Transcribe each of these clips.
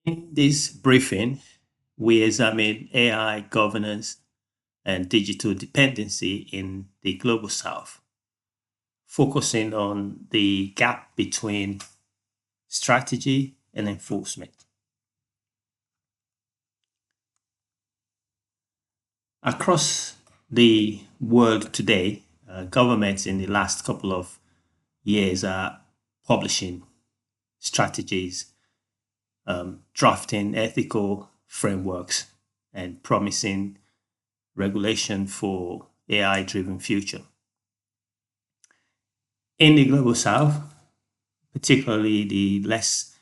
In this briefing, we examine AI governance and digital dependency in the Global South, focusing on the gap between strategy and enforcement. Across the world today, governments in the last couple of years are publishing strategies, drafting ethical frameworks, and promising regulation for AI-driven future. In the Global South, particularly the less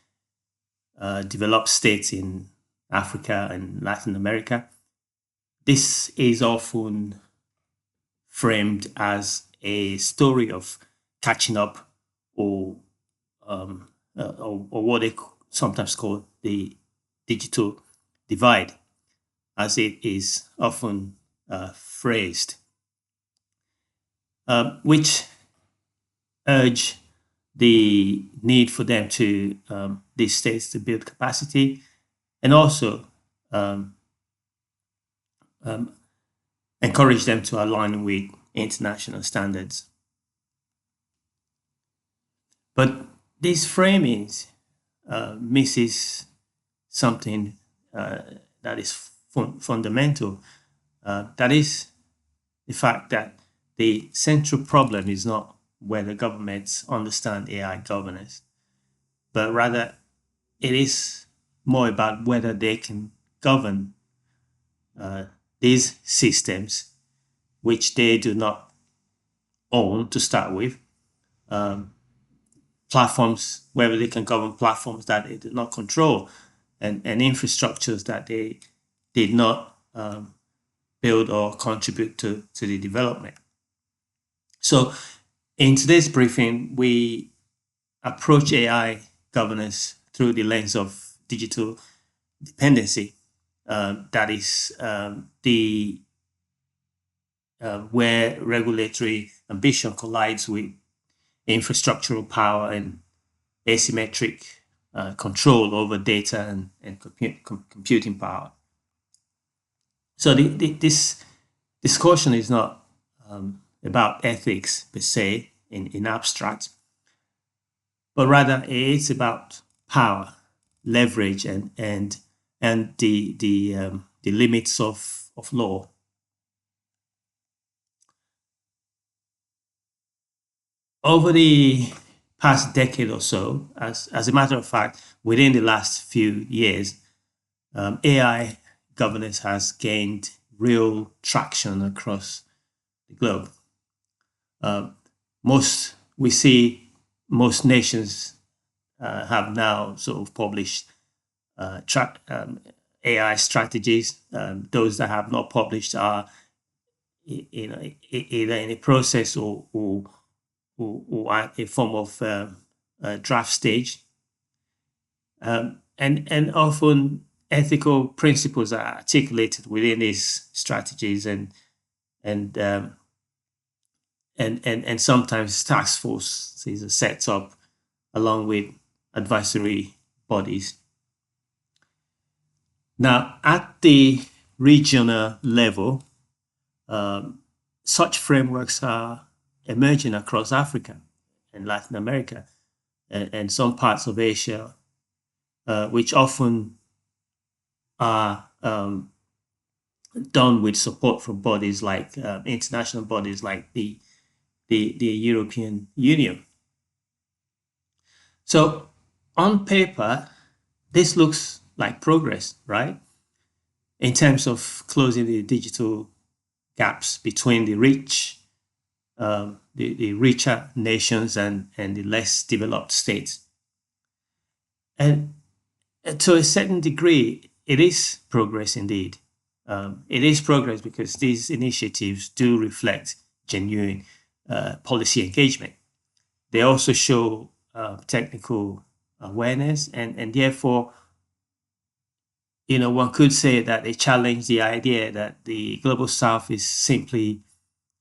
developed states in Africa and Latin America, this is often framed as a story of catching up or what they sometimes call the digital divide, as it is often phrased, which urge the need for them to these states to build capacity and also encourage them to align with international standards. But these framings misses something that is fundamental. That is the fact that the central problem is not whether governments understand AI governance, but rather it is more about whether they can govern these systems, which they do not own to start with, platforms, whether they can govern platforms that they do not control, and infrastructures that they did not build or contribute to the development. So in today's briefing, we approach AI governance through the lens of digital dependency. That is the where regulatory ambition collides with infrastructural power and asymmetric control over data and computing power. So this discussion is not about ethics per se in abstract, but rather it's about power, leverage, and the limits of law. Over the past decade or so, as a matter of fact, within the last few years, AI governance has gained real traction across the globe. Most nations have now sort of published AI strategies. Those that have not published are either in a process or a form of draft stage. And often ethical principles are articulated within these strategies, and sometimes task forces are set up along with advisory bodies. Now, at the regional level, such frameworks are emerging across Africa and Latin America and some parts of Asia, which often are done with support from bodies like international bodies like the European Union. So on paper, this looks like progress, right? In terms of closing the digital gaps between the rich, the richer nations and the less developed states. And to a certain degree, it is progress indeed. It is progress because these initiatives do reflect genuine policy engagement. They also show technical awareness, and therefore, one could say that they challenge the idea that the Global South is simply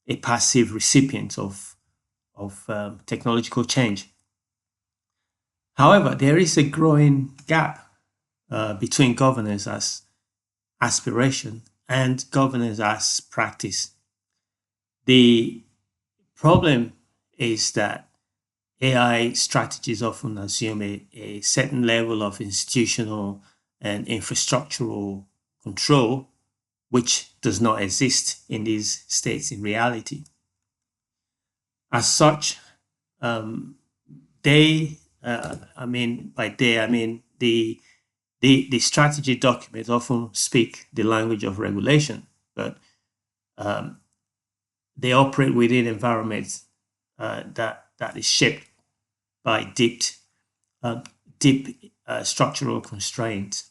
a passive recipient of technological change. However, there is a growing gap between governance as aspiration and governance as practice. The problem is that AI strategies often assume a certain level of institutional and infrastructural control, which does not exist in these states in reality. As such, the strategy documents often speak the language of regulation, but they operate within environments that is shaped by deep structural constraints.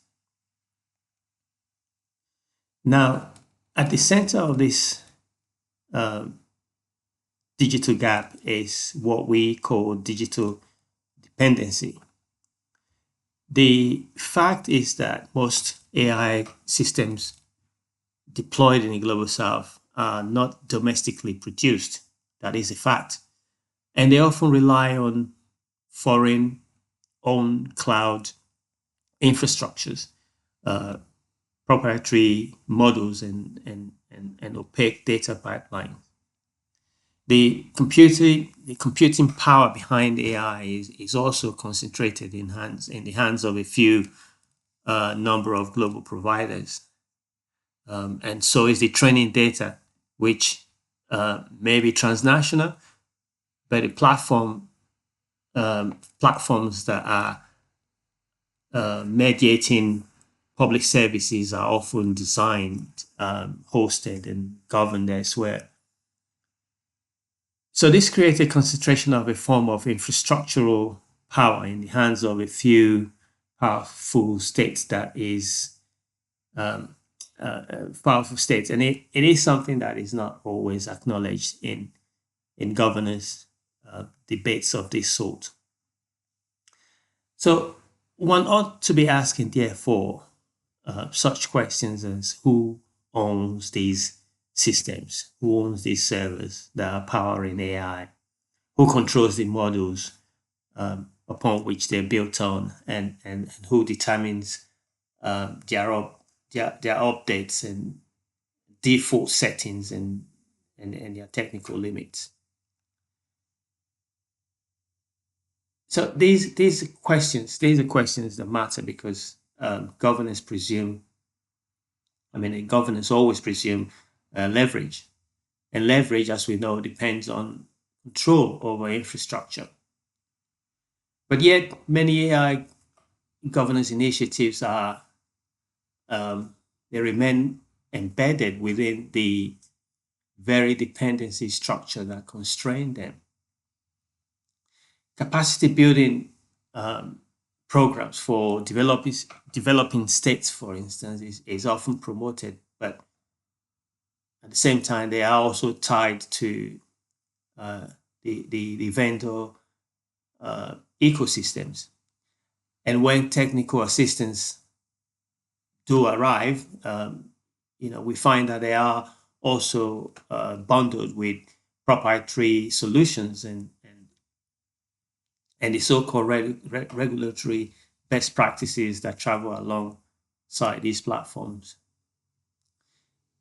Now, at the center of this digital gap is what we call digital dependency. The fact is that most AI systems deployed in the global south are not domestically produced. That is a fact. And they often rely on foreign owned cloud infrastructures, proprietary models, and opaque data pipelines. The computing power behind AI is also concentrated in the hands of a few number of global providers. And so is the training data, which may be transnational, but the platforms that are mediating public services are often designed, hosted, and governed elsewhere. So this creates a concentration of a form of infrastructural power in the hands of a few powerful states powerful states. And it is something that is not always acknowledged in governance debates of this sort. So one ought to be asking, therefore, such questions as who owns these systems, who owns these servers that are powering AI, who controls the models upon which they're built on, and who determines their updates and default settings and their technical limits. So these are questions that matter because governance always presume leverage. And leverage, as we know, depends on control over infrastructure. But yet, many AI governance initiatives they remain embedded within the very dependency structure that constrain them. Capacity building programs for developing states, for instance, is often promoted, but at the same time, they are also tied to the vendor ecosystems. And when technical assistance do arrive, we find that they are also bundled with proprietary solutions and the so-called regulatory best practices that travel alongside these platforms.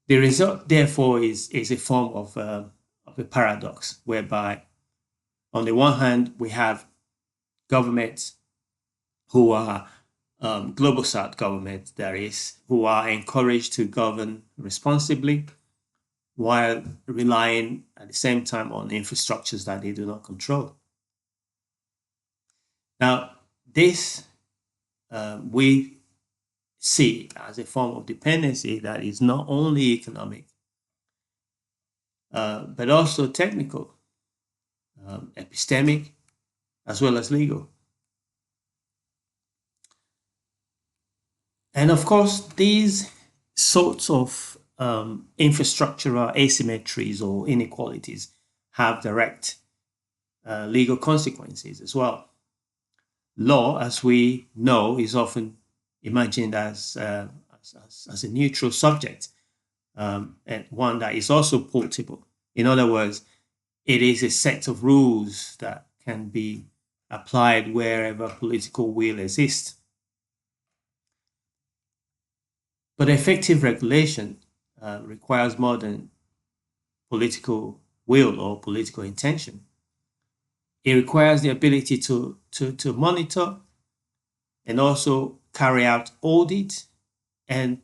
The result, therefore, is a form of a paradox, whereby, on the one hand, we have governments who are global South governments, that is, who are encouraged to govern responsibly while relying at the same time on infrastructures that they do not control. Now, this we see as a form of dependency that is not only economic, but also technical, epistemic, as well as legal. And of course, these sorts of infrastructural asymmetries or inequalities have direct legal consequences as well. Law, as we know, is often imagined as a neutral subject, and one that is also portable. In other words, it is a set of rules that can be applied wherever political will exists. But effective regulation requires more than political will or political intention. It requires the ability to monitor and also carry out audit and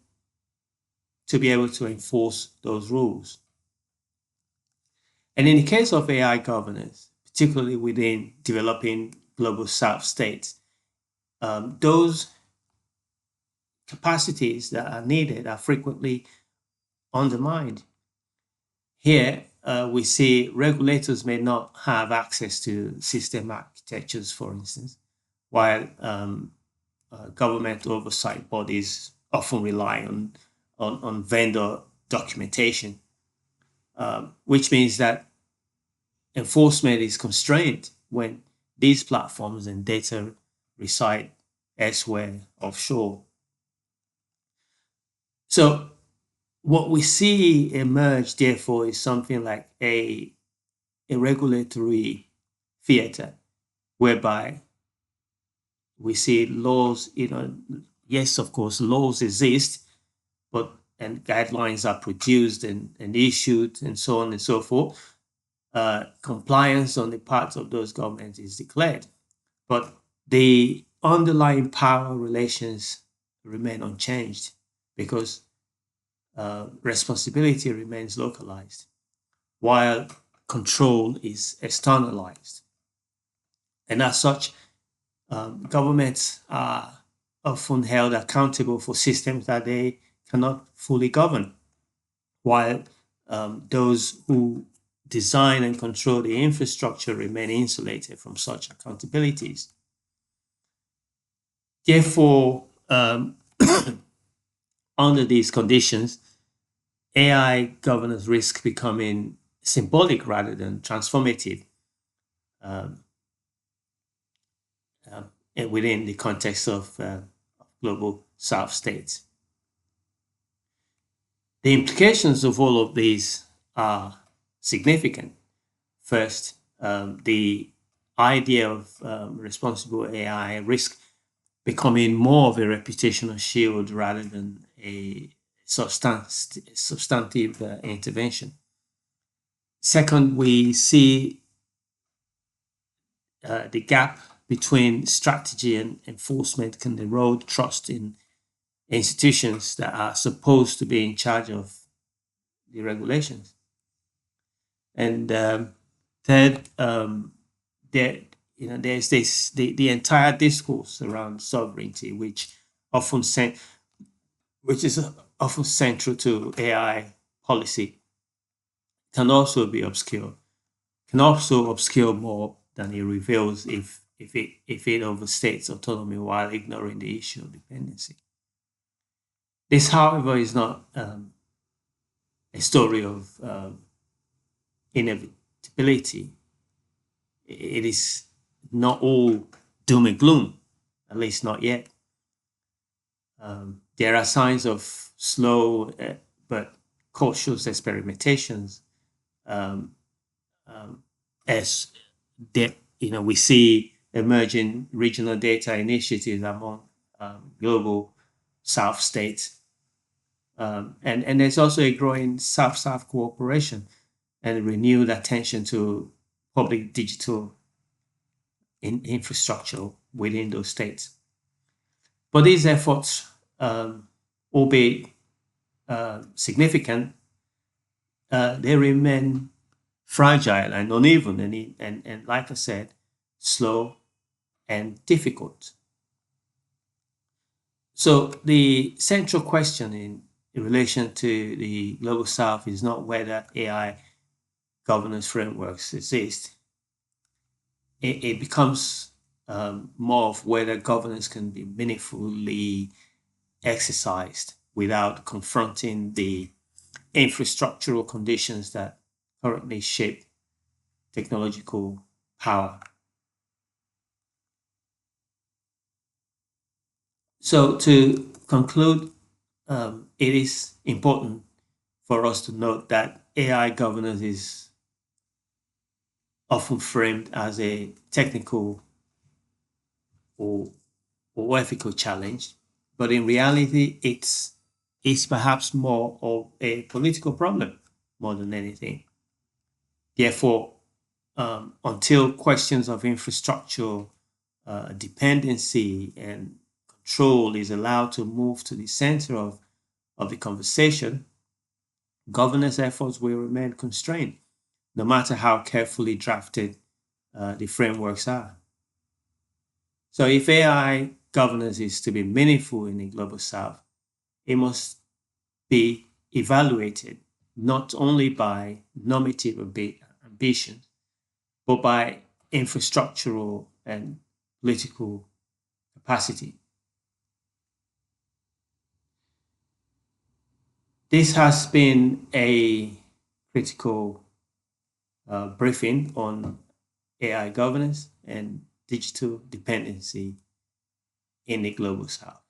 to be able to enforce those rules. And in the case of AI governance, particularly within developing global south states, those capacities that are needed are frequently undermined. Here, we see regulators may not have access to system architectures, for instance, while government oversight bodies often rely on vendor documentation, which means that enforcement is constrained when these platforms and data reside elsewhere offshore. So what we see emerge, therefore, is something like a regulatory theater whereby we see laws, yes, of course, laws exist, but and guidelines are produced and issued and so on and so forth. Compliance on the part of those governments is declared, but the underlying power relations remain unchanged because responsibility remains localized while control is externalized. And as such, governments are often held accountable for systems that they cannot fully govern, while those who design and control the infrastructure remain insulated from such accountabilities. Therefore, under these conditions, AI governance risk becoming symbolic rather than transformative within the context of global South states. The implications of all of these are significant. First, the idea of responsible AI risk becoming more of a reputational shield rather than a substantive intervention. Second, we see the gap between strategy and enforcement can erode trust in institutions that are supposed to be in charge of the regulations. And third, there's the entire discourse around sovereignty, which is often central to AI policy, can also be obscure. Can also obscure more than it reveals if it overstates autonomy while ignoring the issue of dependency. This, however, is not a story of inevitability. It is not all doom and gloom, at least not yet. There are signs of slow but cautious experimentations as we see emerging regional data initiatives among global South states. And there's also a growing South-South cooperation and renewed attention to public digital infrastructure within those states. But these efforts, albeit significant, they remain fragile and uneven and like I said, slow and difficult. So the central question in relation to the Global South is not whether AI governance frameworks exist. It becomes more of whether governance can be meaningfully exercised without confronting the infrastructural conditions that currently shape technological power. So to conclude, it is important for us to note that AI governance is often framed as a technical or ethical challenge, but in reality, it's is perhaps more of a political problem more than anything. Therefore, until questions of infrastructure, dependency, and control is allowed to move to the center of the conversation, governance efforts will remain constrained, no matter how carefully drafted the frameworks are. So, if AI governance is to be meaningful in the global south, it must be evaluated not only by normative ambitions, but by infrastructural and political capacity. This has been a critical briefing on AI governance and digital dependency in the global south.